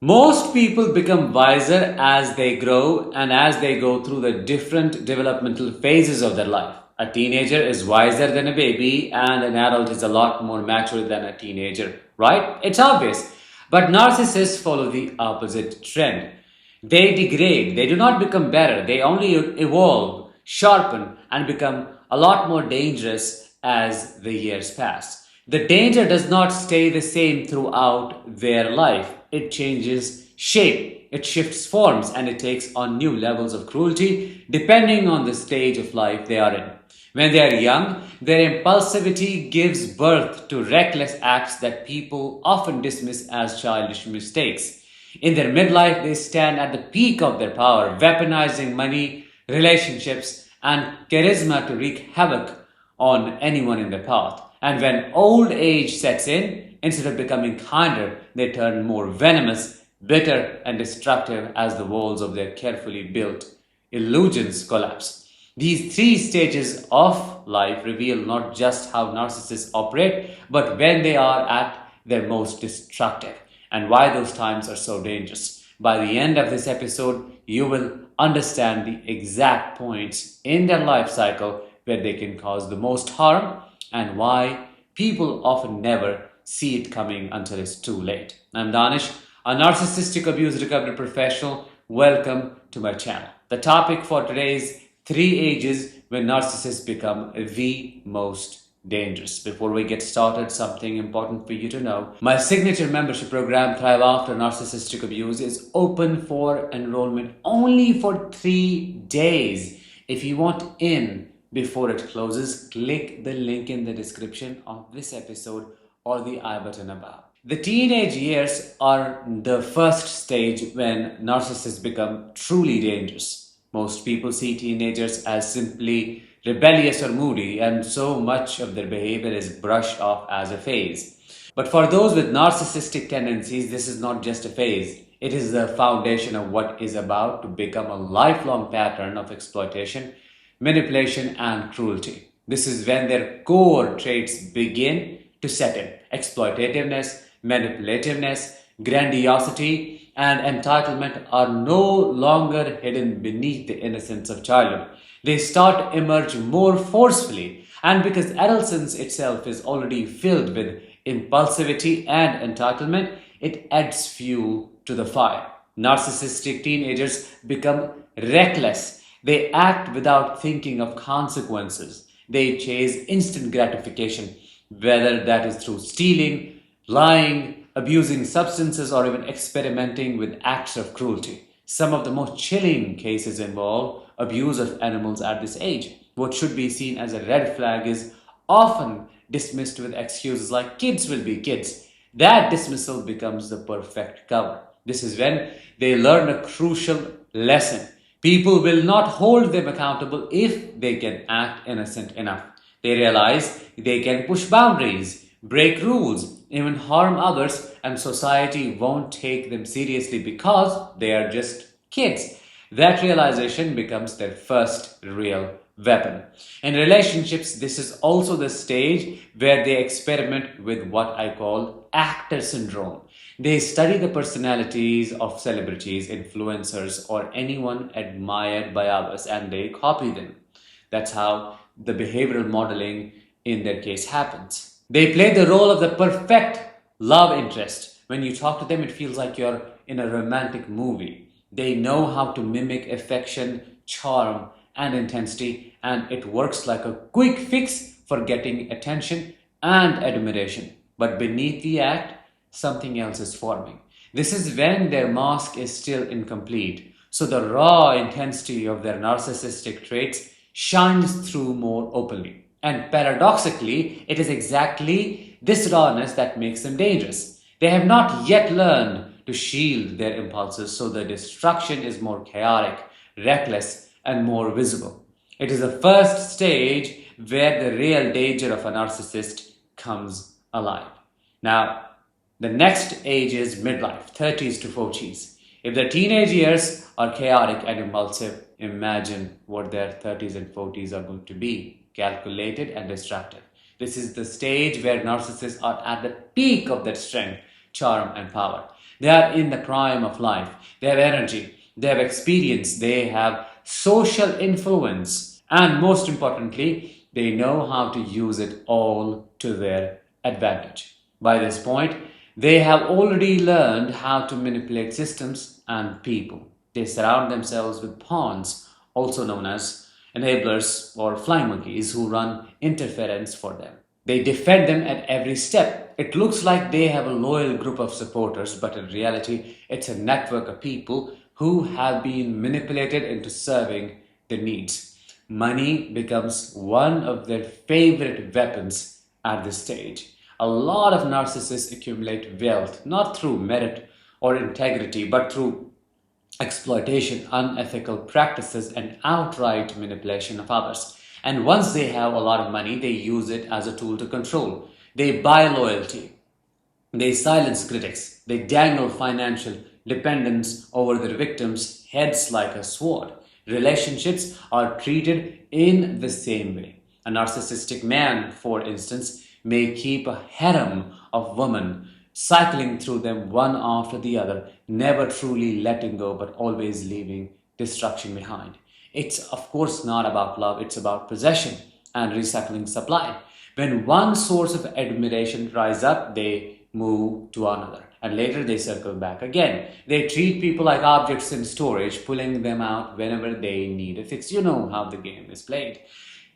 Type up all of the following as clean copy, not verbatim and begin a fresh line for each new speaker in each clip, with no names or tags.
Most people become wiser as they grow and as they go through the different developmental phases of their life. A teenager is wiser than a baby, and an adult is a lot more mature than a teenager, right? It's obvious. But narcissists follow the opposite trend. They degrade, they do not become better, they only evolve, sharpen, and become a lot more dangerous as the years pass. The danger does not stay the same throughout their life. It changes shape, it shifts forms, and it takes on new levels of cruelty depending on the stage of life they are in. When they are young, their impulsivity gives birth to reckless acts that people often dismiss as childish mistakes. In their midlife, they stand at the peak of their power, weaponizing money, relationships, and charisma to wreak havoc on anyone in their path. And when old age sets in, instead of becoming kinder, they turn more venomous, bitter, and destructive as the walls of their carefully built illusions collapse. These three stages of life reveal not just how narcissists operate, but when they are at their most destructive and why those times are so dangerous. By the end of this episode, you will understand the exact points in their life cycle where they can cause the most harm and why people often never see it coming until it's too late. I'm Danish, a narcissistic abuse recovery professional. Welcome to my channel. The topic for today's three ages when narcissists become the most dangerous. Before we get started, something important for you to know. My signature membership program, Thrive After Narcissistic Abuse, is open for enrollment only for 3 days. If you want in before it closes, click the link in the description of this episode or the I button above. The teenage years are the first stage when narcissists become truly dangerous. Most people see teenagers as simply rebellious or moody, and so much of their behavior is brushed off as a phase. But for those with narcissistic tendencies, this is not just a phase. It is the foundation of what is about to become a lifelong pattern of exploitation, manipulation, and cruelty. This is when their core traits begin to set in. Exploitativeness, manipulativeness, grandiosity, and entitlement are no longer hidden beneath the innocence of childhood. They start to emerge more forcefully, and because adolescence itself is already filled with impulsivity and entitlement, it adds fuel to the fire. Narcissistic teenagers become reckless. They act without thinking of consequences. They chase instant gratification, whether that is through stealing, lying, abusing substances, or even experimenting with acts of cruelty. Some of the most chilling cases involve abuse of animals at this age. What should be seen as a red flag is often dismissed with excuses like kids will be kids. That dismissal becomes the perfect cover. This is when they learn a crucial lesson. People will not hold them accountable if they can act innocent enough. They realize they can push boundaries, break rules, even harm others, and society won't take them seriously because they are just kids. That realization becomes their first real weapon. In relationships, this is also the stage where they experiment with what I call actor syndrome. They study the personalities of celebrities, influencers, or anyone admired by others and they copy them. That's how the behavioral modeling in their case happens. They play the role of the perfect love interest. When you talk to them, it feels like you're in a romantic movie. They know how to mimic affection, charm, and intensity, and it works like a quick fix for getting attention and admiration. But beneath the act, something else is forming. This is when their mask is still incomplete. So the raw intensity of their narcissistic traits shines through more openly. And paradoxically, it is exactly this rawness that makes them dangerous. They have not yet learned to shield their impulses, so the destruction is more chaotic, reckless, and more visible. It is the first stage where the real danger of a narcissist comes alive. Now, the next age is midlife, 30s to 40s. If their teenage years are chaotic and impulsive, imagine what their 30s and 40s are going to be: calculated and destructive. This is the stage where narcissists are at the peak of their strength, charm, and power. They are in the prime of life. They have energy, they have experience, they have social influence, and most importantly, they know how to use it all to their advantage. By this point, they have already learned how to manipulate systems and people. They surround themselves with pawns, also known as enablers or flying monkeys, who run interference for them. They defend them at every step. It looks like they have a loyal group of supporters, but in reality, it's a network of people who have been manipulated into serving their needs. Money becomes one of their favorite weapons at this stage. A lot of narcissists accumulate wealth not through merit or integrity, but through exploitation, unethical practices, and outright manipulation of others. And once they have a lot of money, they use it as a tool to control. They buy loyalty, they silence critics, they dangle financial dependence over their victims' heads like a sword. Relationships are treated in the same way. A narcissistic man, for instance, may keep a harem of women, cycling through them one after the other, never truly letting go but always leaving destruction behind. It's of course not about love, it's about possession and recycling supply. When one source of admiration dries up, they move to another, and later they circle back again. They treat people like objects in storage, pulling them out whenever they need a fix. You know how the game is played.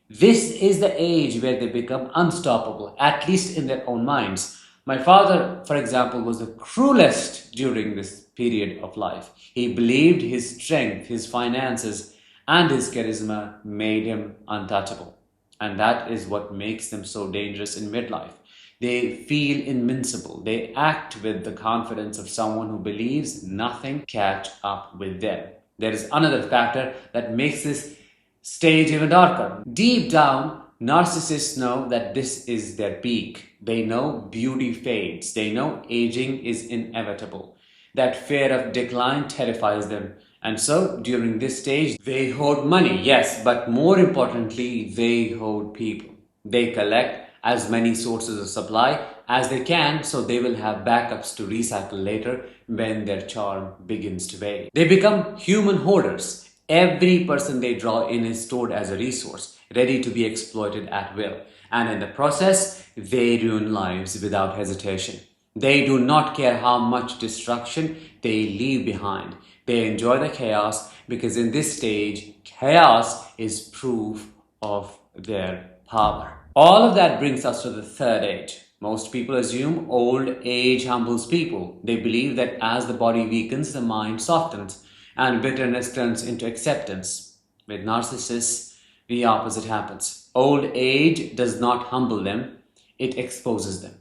This is the age where they become unstoppable, at least in their own minds. My father, for example, was the cruelest during this period of life. He believed his strength, his finances, and his charisma made him untouchable. And that is what makes them so dangerous in midlife. They feel invincible. They act with the confidence of someone who believes nothing can catch up with them. There is another factor that makes this stage even darker. Deep down, narcissists know that this is their peak. They know beauty fades. They know aging is inevitable. That fear of decline terrifies them. And so, during this stage, they hoard money, yes, but more importantly, they hoard people. They collect as many sources of supply as they can so they will have backups to recycle later when their charm begins to fade. They become human hoarders. Every person they draw in is stored as a resource, ready to be exploited at will. And in the process, they ruin lives without hesitation. They do not care how much destruction they leave behind. They enjoy the chaos because in this stage, chaos is proof of their power. All of that brings us to the third age. Most people assume old age humbles people. They believe that as the body weakens, the mind softens and bitterness turns into acceptance. With narcissists, the opposite happens. Old age does not humble them, it exposes them.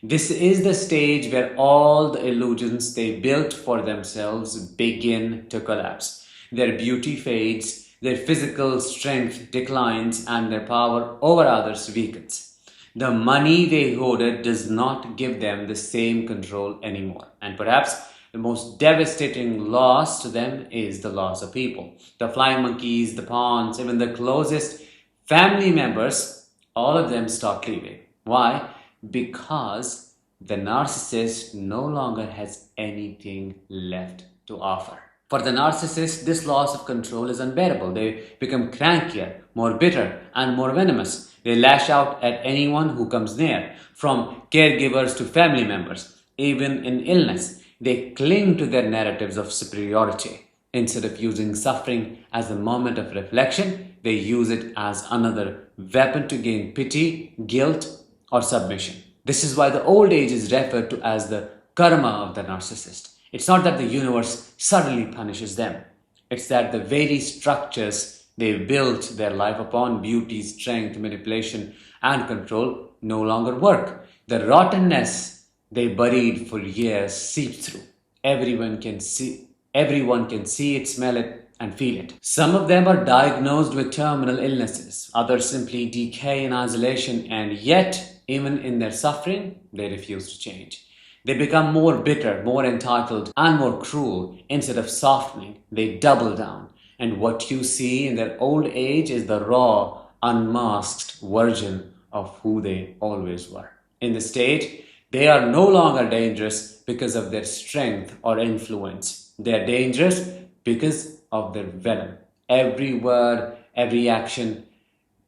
This is the stage where all the illusions they built for themselves begin to collapse. Their beauty fades, their physical strength declines, and their power over others weakens. The money they hoarded does not give them the same control anymore. And perhaps the most devastating loss to them is the loss of people. The flying monkeys, the pawns, even the closest family members, all of them start leaving. Why? Because the narcissist no longer has anything left to offer. For the narcissist, this loss of control is unbearable. They become crankier, more bitter, and more venomous. They lash out at anyone who comes near, from caregivers to family members. Even in illness, they cling to their narratives of superiority. Instead of using suffering as a moment of reflection, they use it as another weapon to gain pity, guilt, or submission. This is why the old age is referred to as the karma of the narcissist. It's not that the universe suddenly punishes them. It's that the very structures they built their life upon, beauty, strength, manipulation, and control, no longer work. The rottenness they buried for years seeps through. Everyone can see it, smell it, and feel it. Some of them are diagnosed with terminal illnesses. Others simply decay in isolation, and yet, even in their suffering, they refuse to change. They become more bitter, more entitled, and more cruel. Instead of softening, they double down. And what you see in their old age is the raw, unmasked version of who they always were. In this stage, They are no longer dangerous because of their strength or influence. They are dangerous because of their venom. Every word, every action,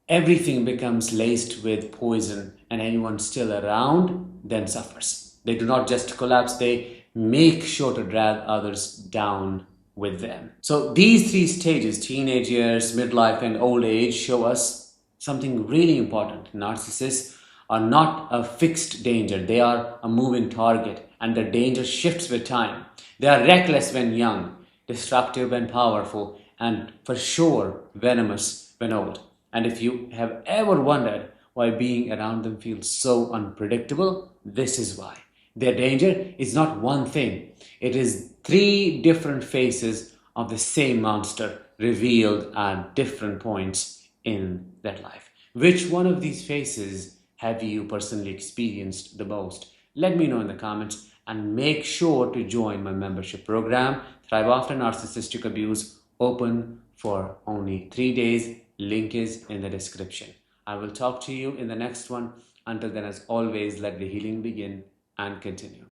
everything becomes laced with poison, and anyone still around then suffers. They do not just collapse, they make sure to drag others down with them. So, these three stages, teenage years, midlife, and old age, show us something really important. Narcissists are not a fixed danger, they are a moving target, and the danger shifts with time. They are reckless when young, destructive when powerful, and for sure venomous when old. And if you have ever wondered why being around them feels so unpredictable, this is why. Their danger is not one thing, it is three different faces of the same monster revealed at different points in their life. Which one of these faces have you personally experienced the most? Let me know in the comments, and make sure to join my membership program, Thrive After Narcissistic Abuse, open for only 3 days. Link is in the description. I will talk to you in the next one. Until then, as always, let the healing begin and continue.